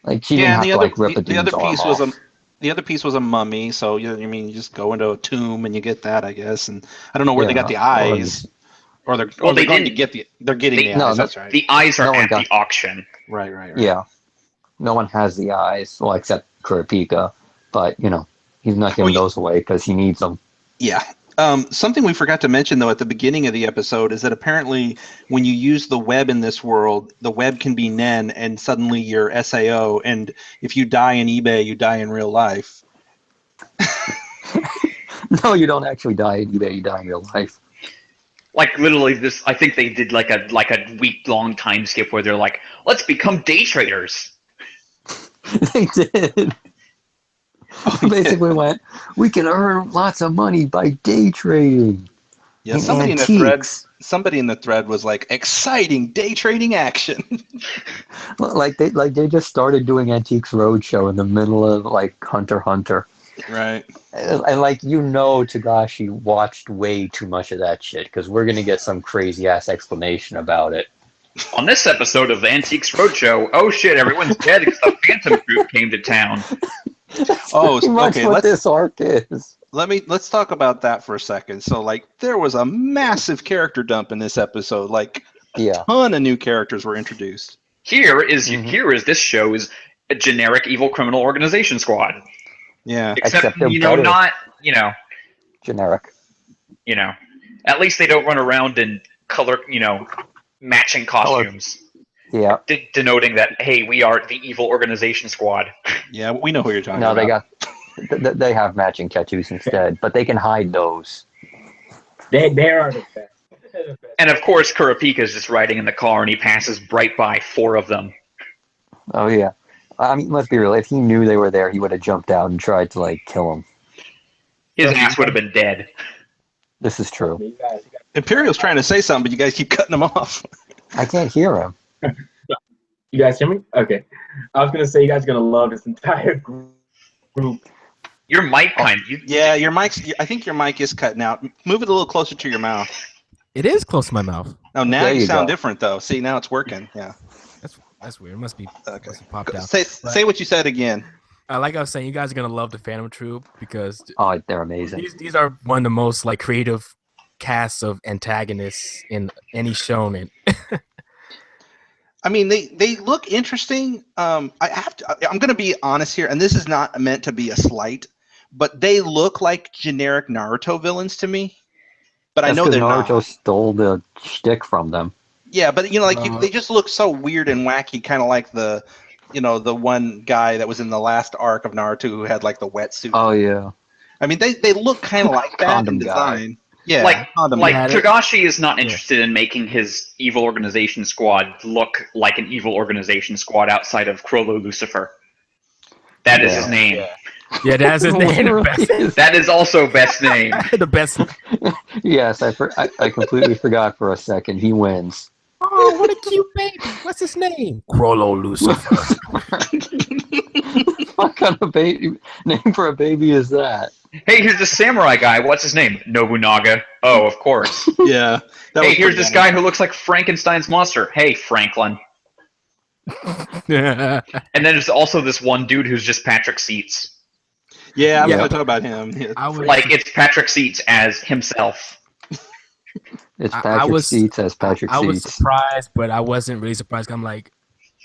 like she didn't Yeah, have and to like rip a the other dude's arm piece was off. the other piece was a mummy. So you just go into a tomb and you get that, I guess. And I don't know where they got the eyes, or they're Well, they going to didn't- get they're getting they- the no, eyes. no, That's right. The eyes are No one at got- the auction. Right. Yeah, no one has the eyes, well, except Kurapika. But he's not giving those away because he needs them. Yeah. Something we forgot to mention, though, at the beginning of the episode is that apparently when you use the web in this world, the web can be Nen, and suddenly you're SAO. And if you die in eBay, you die in real life. No, you don't actually die in eBay. You die in real life. Like literally, this. I think they did like a week-long time skip where they're like, "Let's become day traders." They did. They basically went, we can earn lots of money by day trading. Yeah. in Somebody antiques. in the thread was like, "Exciting day trading action." Like they just started doing Antiques Roadshow in the middle of like Hunter x Hunter. Right. And like Tagashi watched way too much of that shit because we're gonna get some crazy ass explanation about it. On this episode of the Antiques Roadshow, oh shit, everyone's dead because the Phantom Group came to town. Oh, Pretty much okay. what this arc is. Let's talk about that for a second. So, like, there was a massive character dump in this episode. Like, Yeah. ton of new characters were introduced. Here is Mhm. this show's a generic evil criminal organization squad. Yeah. Except Except they're better. not Generic. at least they don't run around in color, matching costumes, Yeah. denoting that hey, we are the evil organization squad. Yeah, we know who you're talking No, about. they have matching tattoos instead, but they can hide those. They are the best. And of course, Kurapika's just riding in the car, and he passes right by 4 of them. Oh yeah. I mean, let's be real. If he knew they were there, he would have jumped out and tried to like kill them. His ass would have been dead. This is true. Imperial's trying to say something, but you guys keep cutting him off. I can't hear him. You guys hear me? Okay. I was gonna say you guys are gonna love this entire group. Your mic kind of... Yeah, your mic's. I think your mic is cutting out. Move it a little closer to your mouth. It is close to my mouth. Oh, now There you you sound go. different though. See, now it's working. Yeah. That's weird. It must be Okay. must have popped out. Say what you said again. Like I was saying, you guys are gonna love the Phantom Troop because Oh, they're amazing. these are one of the most like creative casts of antagonists in any shonen. I mean, they look interesting. I'm going to be honest here, and this is not meant to be a slight, but they look like generic Naruto villains to me. But I know they're Naruto not. stole the shtick from them. Yeah, but they just look so weird and wacky, kind of like the one guy that was in the last arc of Naruto who had like the wetsuit. Oh yeah. I mean, they look kind of like that Condom in guy. design. Yeah, Like guy. Togashi is not interested in making his evil organization squad look like an evil organization squad outside of Crollo Lucifer. That is his name. Yeah, that's his name. The best. That is also best name. The best. Yes, I completely forgot for a second. He wins. Oh, what a cute baby! What's his name? Crollo Lucifer. What kind of baby name for a baby is that? Hey, here's the samurai guy. What's his name? Nobunaga. Oh, of course. Yeah. Hey, here's this guy who looks like Frankenstein's monster. Hey, Franklin. Yeah. And then there's also this one dude who's just Patrick Seats. Yeah, I'm Yeah. going to talk about him. Yeah. I was Like, it's Patrick Seats as himself. It's I Patrick was- Seats as Patrick I was Seats. surprised, but I wasn't really surprised. I'm like,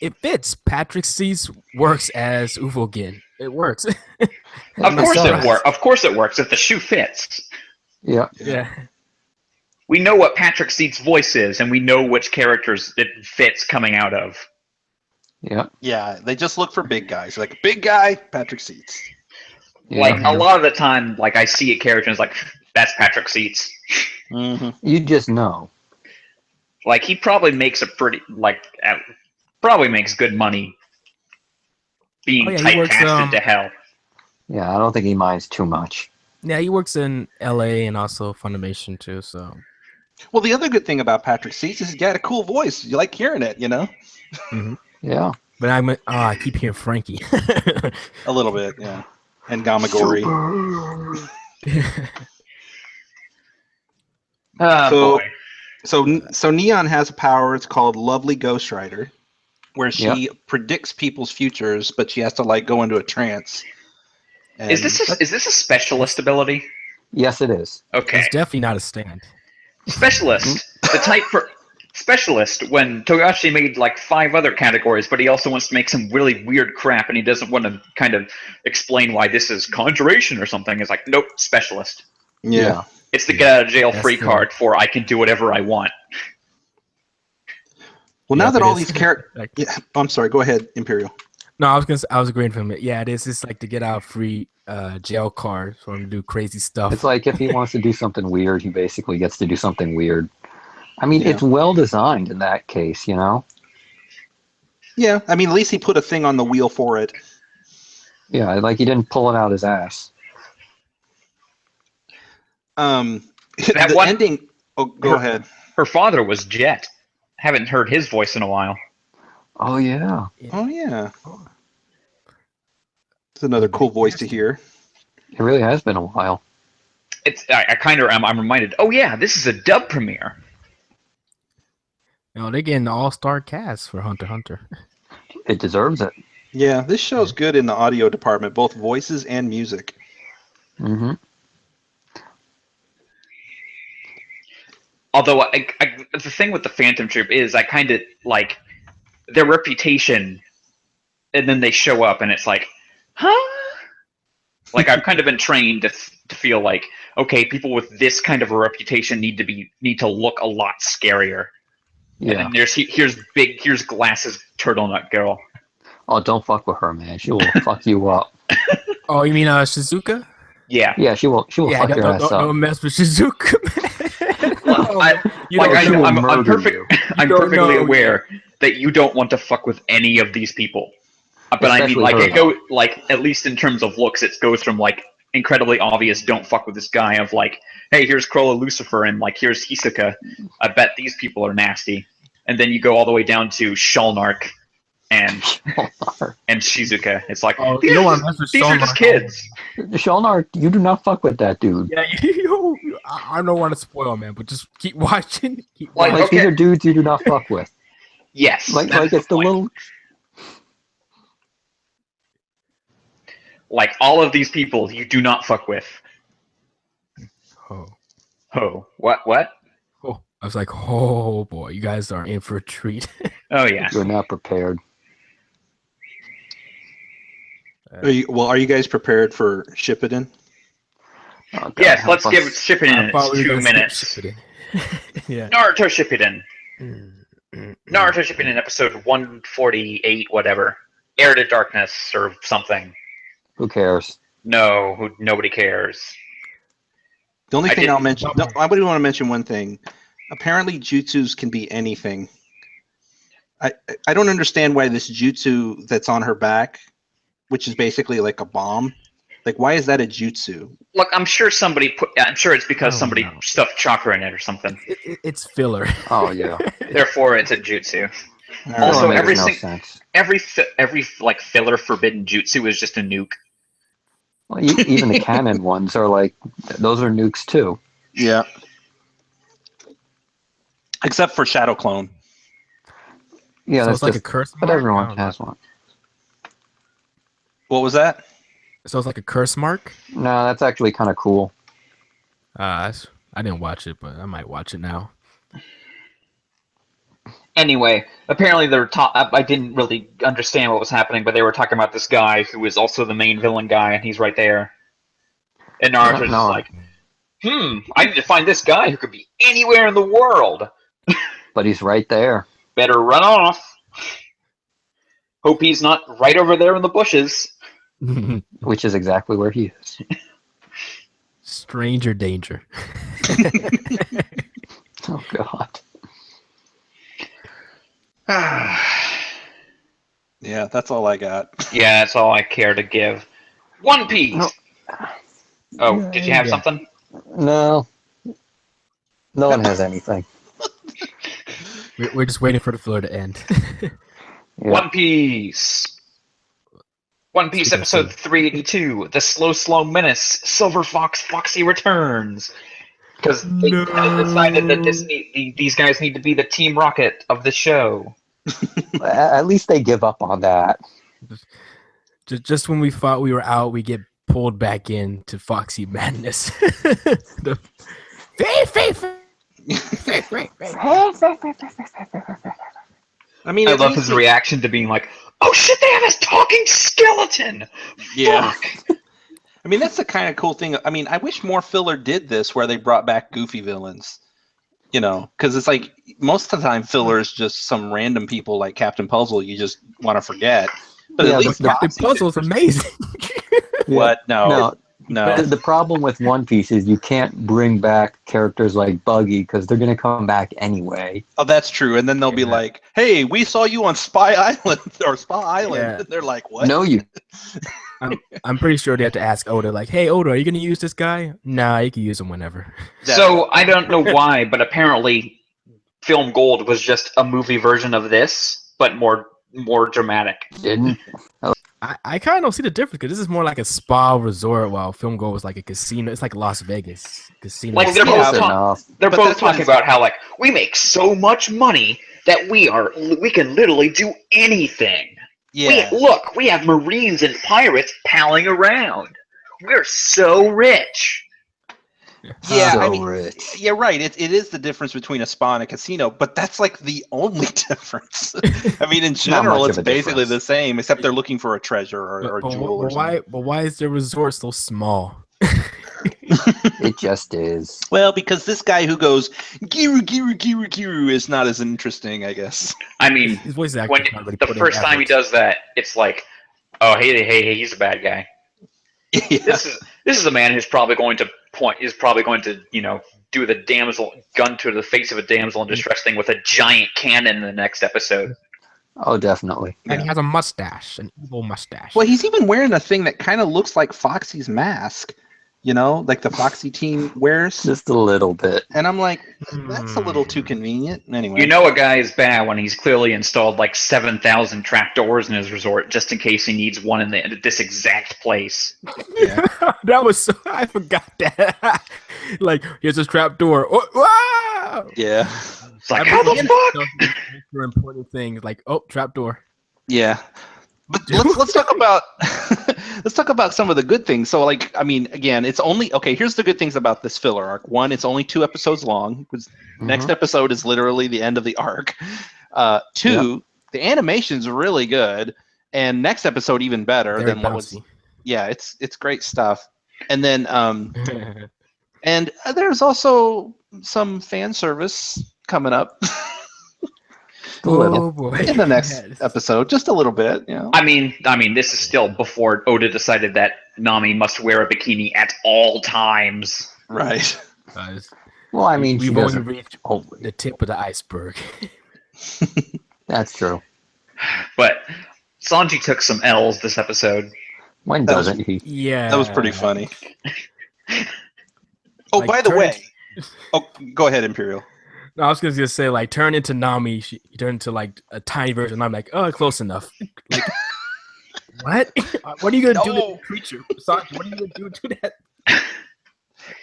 it fits. Patrick Seats works as Ufogin. It works. Of course does. it works. Of course it works if the shoe fits. Yeah. Yeah. We know what Patrick Seats' voice is, and we know which characters it fits coming out of. Yeah. Yeah, they just look for big guys. Like, big guy, Patrick Seats. Yeah. Like, a lot of the time, like, I see a character and it's like, that's Patrick Seats. Mm-hmm. You just know. Like, he probably makes a pretty, like, probably makes good money being Oh, yeah, he works, typecasted to hell. Yeah, I don't think he minds too much. Yeah, he works in LA and also Funimation too, so Well, the other good thing about Patrick Seats is he's got a cool voice. You like hearing it, you know? Yeah. but I keep hearing Frankie. A little bit, yeah. And Gamagori. Oh, So- boy. So Neon has a power. It's called Lovely Ghostwriter, where she predicts people's futures, but she has to like go into a trance. And Is this a specialist ability? Yes, it is. Okay. It's definitely not a stand. Specialist. The type for specialist when Togashi made like 5 other categories, but he also wants to make some really weird crap and he doesn't want to kind of explain why this is conjuration or something. It's like, nope, specialist. yeah. It's the get out of jail That's free the- card for I can do whatever I want. Well, now Yeah, that it all is. these characters, Like, yeah. I'm sorry. Go ahead, Imperial. no, I was agreeing with him. Yeah, it is. It's like to get out free jail card for him to do crazy stuff. It's like if he wants to do something weird, he basically gets to do something weird. I mean, Yeah. it's well designed in that case, you know? Yeah, I mean, at least he put a thing on the wheel for it. Yeah, like he didn't pull it out his ass. That The one- ending. Oh, go ahead. Her father was Jet. Haven't heard his voice in a while. Oh, yeah. Oh yeah. It's another cool voice to hear. It really has been a while. I kind of I'm reminded. Oh yeah, this is a dub premiere. You know, they're getting the all-star cast for Hunter x Hunter. It deserves it. Yeah, this show's good in the audio department, both voices and music. Hmm. Although the thing with the Phantom Troop is I kind of like their reputation, and then they show up and it's like, huh? Like I've kind of been trained to feel like, okay, people with this kind of a reputation need to look a lot scarier. Yeah. And then here's glasses turtleneck girl. Oh, don't fuck with her, man. She will fuck you up. Oh, you mean Shizuka? Yeah. Yeah, she will Yeah, fuck your ass up. don't mess with Shizuka, man. I'm perfectly know aware that you don't want to fuck with any of these people. But I mean, Especially like, her, it go like at least in terms of looks, it goes from like incredibly obvious "don't fuck with this guy" of like, hey, here's Corolla Lucifer, and like here's Hisoka. I bet these people are nasty. And then you go all the way down to Shulnark and Shizuka. It's like these are just kids. Shalnar, you do not fuck with that dude. Yeah, I don't want to spoil, man, but just keep watching. Like, Like, okay. these are dudes you do not fuck with. Yes, Like that is it's the point. little. Like all of these people you do not fuck with. Oh, what? Oh, I was like, oh boy, you guys are in for a treat. Oh yeah. You're not prepared. Are you guys prepared for Shippuden? Oh, God, Yes, help let's us. give Shippuden I thought we were 2 gonna skip minutes. Shippuden. Yeah. Naruto Shippuden. Naruto Shippuden episode 148, whatever. Heir to Darkness or something. Who cares? No, nobody cares. The only I thing didn't- I'll mention, no, I would want to mention one thing. Apparently, jutsus can be anything. I don't understand why this jutsu that's on her back, which is basically like a bomb, like why is that a jutsu? Look, I'm sure it's because Oh, somebody no. stuffed chakra in it or something. It's filler. Oh yeah. Therefore, it's a jutsu. All Also, That makes every no sense. every like filler forbidden jutsu is just a nuke. Well, even the canon ones are like those are nukes too. Yeah. Except for Shadow Clone. Yeah, So that's it's like just, a curse but mark? I everyone don't know. has one. What was that? So it's like a curse mark? No, that's actually kind of cool. I didn't watch it, but I might watch it now. Anyway, apparently I didn't really understand what was happening, but they were talking about this guy who is also the main villain guy, and he's right there. And Naruto's just No. like, I need to find this guy who could be anywhere in the world. But he's right there. Better run off. Hope he's not right over there in the bushes. Which is exactly where he is. Stranger danger. Oh God. Yeah, that's all I got. Yeah, that's all I care to give. One Piece! No. Oh, did you have Yeah. something? No. No one has anything. We're just waiting for the floor to end. Yeah. One Piece! One Piece Speaking of episode food. 382, The Slow Menace, Silver Fox Foxy returns. Because they decided that these guys need to be the Team Rocket of the show. At least they give up on that. just when we thought we were out, we get pulled back into Foxy Madness. I mean, I at love least his reaction to being like, oh shit, they have a talking skeleton! Yeah. Fuck! I mean, that's the kind of cool thing. I mean, I wish more filler did this where they brought back goofy villains. You know, because it's like most of the time filler is just some random people like Captain Puzzle you just want to forget. But Yeah, at but least Captain Foxy Puzzle is did. amazing. What? No. The problem with One Piece is you can't bring back characters like Buggy because they're going to come back anyway. Oh, that's true. And then they'll be Yeah. like, "Hey, we saw you on Spy Island or Spa Island." Yeah. And they're like, "What?" No, you. I'm pretty sure they have to ask Oda, like, hey, Oda, are you going to use this guy? Nah, you can use him whenever. So, I don't know why, but apparently Film Gold was just a movie version of this, but more dramatic. Didn't. I kind of don't see the difference because this is more like a spa resort while Film Gold was like a casino. It's like Las Vegas casino. Like, they're Yeah, both, enough. they're But both that's what talking it's- about how, like, we make so much money that we can literally do anything. Yeah. We have Marines and pirates palling around. We're so rich. Yeah, So I mean, rich. you're right. It is the difference between a spa and a casino, but that's like the only difference. I mean, in general, much it's of a basically difference. the same, except they're looking for a treasure or a But jewel or something. why is the resort so small? It just is. Well, because this guy who goes Giru Giru Giru Giru is not as interesting, I guess. I mean, His voice actor when is not really the putting first time he effort. does that, it's like, oh, hey, he's a bad guy. Yeah. This is a man who's probably going to point is probably going to do the damsel gun to the face of a damsel in distress thing with a giant cannon in the next episode. Oh, definitely. And he has a mustache, an evil mustache. Well, he's even wearing a thing that kind of looks like Foxy's mask, like the Foxy team wears. Just a little bit. And I'm like, that's a little too convenient. Anyway. A guy is bad when he's clearly installed like 7,000 trapdoors in his resort just in case he needs one in this exact place. Yeah. That was so. I forgot that. Like, here's this trapdoor. Oh, wow! Yeah. It's like, how the fuck? For important things like, trapdoor. Yeah. But let's talk about let's talk about some of the good things. So, like, I mean, again, it's only here's the good things about this filler arc. One, it's only 2 episodes long. Next episode is literally the end of the arc. 2, the animation's really good, and next episode even better Very than what bouncy. was. Yeah, it's great stuff. And then and there's also some fan service coming up. A little. Oh boy! In the next episode, just a little bit, I mean, this is still before Oda decided that Nami must wear a bikini at all times. Right. Guys, Well, I mean, she we've only doesn't. reached Oh, the tip of the iceberg. that's true. But Sanji took some L's this episode. When doesn't he? Yeah, That was pretty funny. Oh, Like, by the turn way. Oh, go ahead, Imperial. No, I was gonna just say, like, turn into Nami. She turned into like a tiny version. I'm like, close enough. Like, what? What are you gonna do to the creature? Sanji, what are you gonna do to that?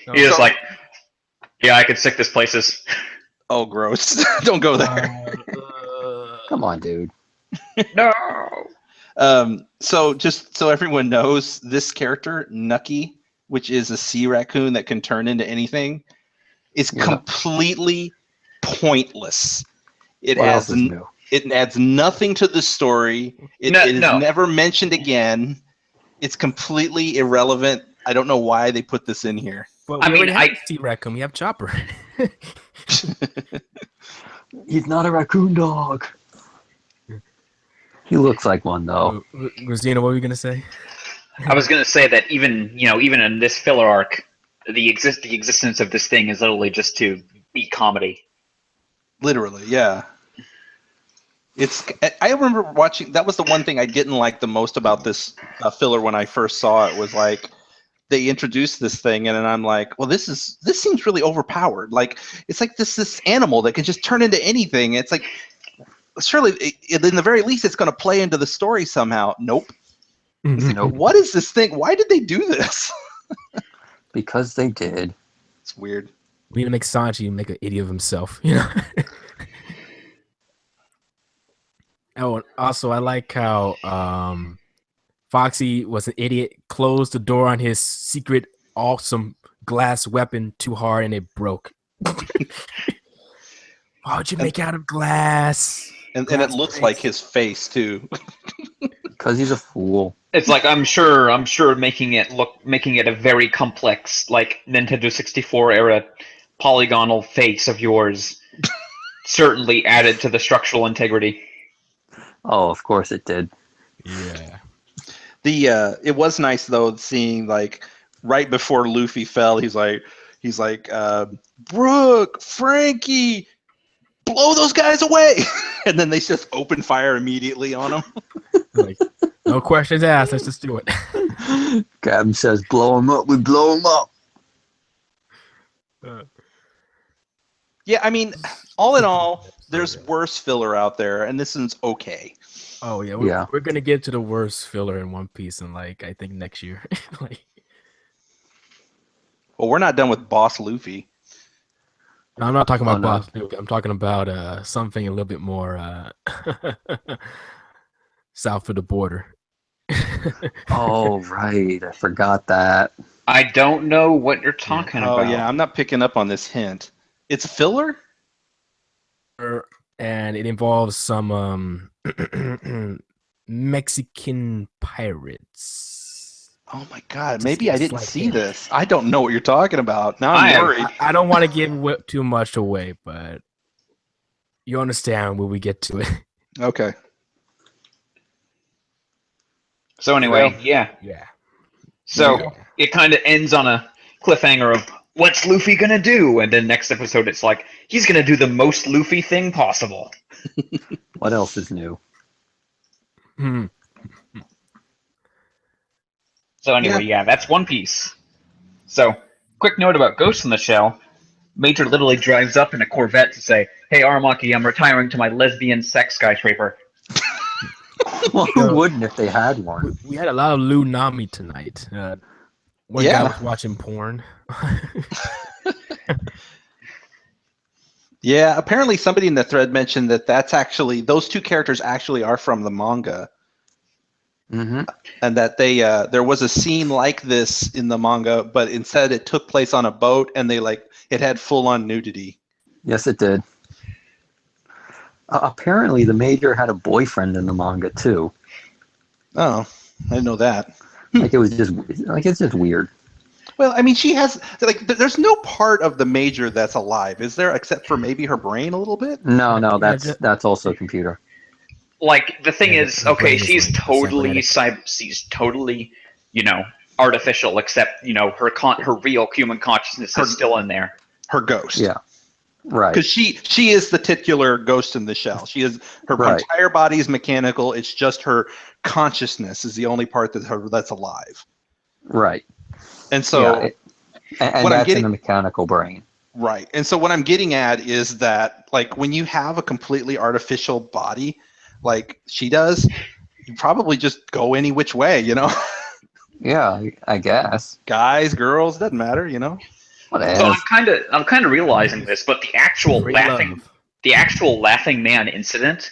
No. He was like, yeah, I could sick this places. Oh, gross. Don't go there. Come on, dude. No. So just so everyone knows, this character, Nucky, which is a sea raccoon that can turn into anything, is completely pointless. It What adds else is new? it adds nothing to the story. It is never mentioned again. It's completely irrelevant. I don't know why they put this in here. But I we mean, already have T-Raccoon. We have Chopper. He's not a raccoon dog. He looks like one, though. Rosina, what were you gonna say? I was gonna say that even in this filler arc, the existence of this thing is literally just to be comedy. Literally, yeah. I remember watching. That was the one thing I didn't like the most about this filler when I first saw it. Was like they introduced this thing, and then I'm like, well, this seems really overpowered. Like it's like this animal that can just turn into anything. It's like surely, in the very least, it's going to play into the story somehow. Nope. Nope. What is this thing? Why did they do this? Because they did. It's weird. We need to make Sanji make an idiot of himself, you know. Oh, and also I like how Foxy was an idiot, closed the door on his secret awesome glass weapon too hard and it broke. Why'd you make it out of glass? And it looks like his face too. Because he's a fool. It's like I'm sure making it a very complex, like Nintendo 64 era polygonal face of yours certainly added to the structural integrity. Oh, of course it did. Yeah. It was nice though seeing like right before Luffy fell, he's like Brooke, Frankie, blow those guys away, and then they just open fire immediately on him. Like, no questions asked. Let's just do it. Captain says, blow him up, we blow him up. Yeah, I mean, all in all, there's worse filler out there, and this one's okay. Oh yeah, Yeah. we're gonna get to the worst filler in One Piece in like I think next year. Like, Well, we're not done with Boss Luffy. I'm not talking about Oh, no. Boss Luke. I'm talking about something a little bit more south of the border. Oh, right. I forgot that. I don't know what you're talking Oh about. yeah, I'm not picking up on this hint. It's filler? And it involves some Mexican pirates. Oh my god, Just maybe I a didn't slight see hint. this. I don't know what you're talking about. Now I'm worried. I don't want to give too much away, but you understand when we get to it. Okay. So anyway, yeah. Yeah. So Yeah. it kind of ends on a cliffhanger of what's Luffy gonna do, and then next episode it's like he's gonna do the most Luffy thing possible. What else is new? Hmm. So anyway, yeah, that's One Piece. So, quick note about Ghost in the Shell. Major literally drives up in a Corvette to say, "Hey Armaki, I'm retiring to my lesbian sex skyscraper." Well, who wouldn't if they had one? We had a lot of Lou Nami tonight. One guy was watching porn. Yeah, apparently somebody in the thread mentioned that those two characters actually are from the manga. Mm-hmm. And that there was a scene like this in the manga, but instead it took place on a boat, and it had full-on nudity. Yes, it did. Apparently, the Major had a boyfriend in the manga too. Oh, I didn't know that. It's just weird. Well, I mean, she has there's no part of the Major that's alive, is there? Except for maybe her brain a little bit. No, that's also computer. Like the thing is, her okay, brain is she's like totally cybernetic. she's totally, artificial. Except her real human consciousness is still in there. Her ghost. Yeah, right. Because she is the titular Ghost in the Shell. She is her entire body is mechanical. It's just her consciousness is the only part that's alive. Right. And so, and that's in the mechanical brain. Right. And so what I'm getting at is that, like, when you have a completely artificial body, like she does, you probably just go any which way, Yeah, I guess. Guys, girls, doesn't matter, Whatever. So I'm kind of realizing this, but the actual laughing man incident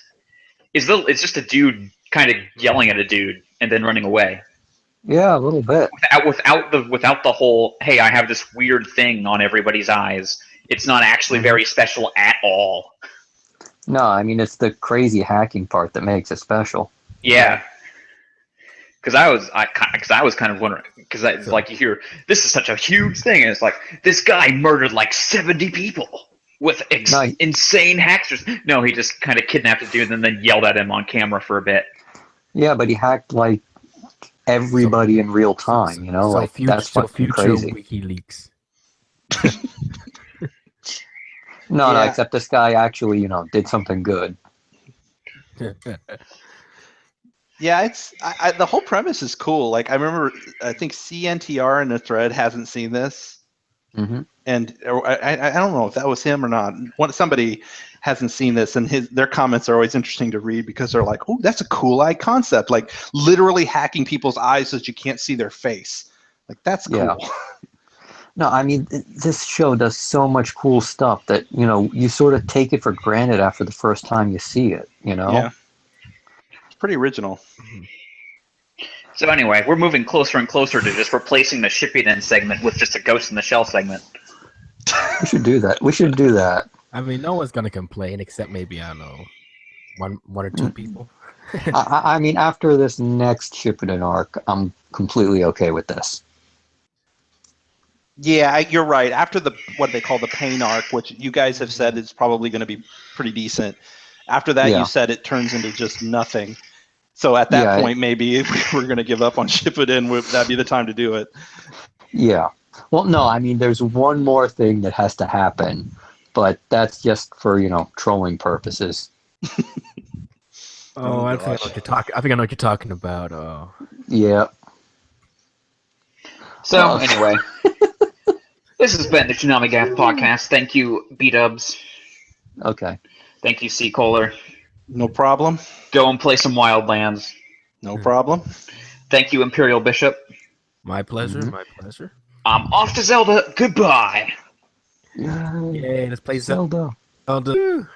it's just a dude kind of yelling at a dude and then running away. Yeah, a little bit. Without the whole, hey, I have this weird thing on everybody's eyes. It's not actually very special at all. No, I mean it's the crazy hacking part that makes it special. Yeah. Because I was kind of wondering, because like you hear this is such a huge thing, and it's like this guy murdered like 70 people with insane hackers. No, he just kind of kidnapped a dude and then yelled at him on camera for a bit. Yeah, but he hacked like everybody in real time, that's fucking crazy. WikiLeaks. No, except this guy actually, did something good. Yeah, the whole premise is cool. Like, I remember, I think CNTR in the thread hasn't seen this, and I don't know if that was him or not. Somebody hasn't seen this, and their comments are always interesting to read because they're like, "Oh, that's a cool eye concept! Like, literally hacking people's eyes so that you can't see their face. Like, that's cool." Yeah. No, I mean, this show does so much cool stuff that, you sort of take it for granted after the first time you see it, Yeah. It's pretty original. So anyway, we're moving closer and closer to just replacing the Shippuden segment with just a Ghost in the Shell segment. We should do that. I mean, no one's gonna complain except maybe, I don't know, one or two people. I mean, after this next Shippuden arc, I'm completely okay with this. Yeah, you're right. After what they call the pain arc, which you guys have said is probably going to be pretty decent. After that, you said it turns into just nothing. So at that point, maybe if we're going to give up on Shippuden, that'd be the time to do it. Yeah. Well, no, I mean, there's one more thing that has to happen, but that's just for, trolling purposes. I think I know what you're talking about. Yeah. So anyway, this has been the ToonamiGAF podcast. Thank you, B-Dubs. Okay. Thank you, C. Kohler. No problem. Go and play some Wildlands. No problem. Thank you, Imperial Bishop. My pleasure. My pleasure. I'm off to Zelda. Goodbye. Yay. Yay, let's play Zelda. Zelda.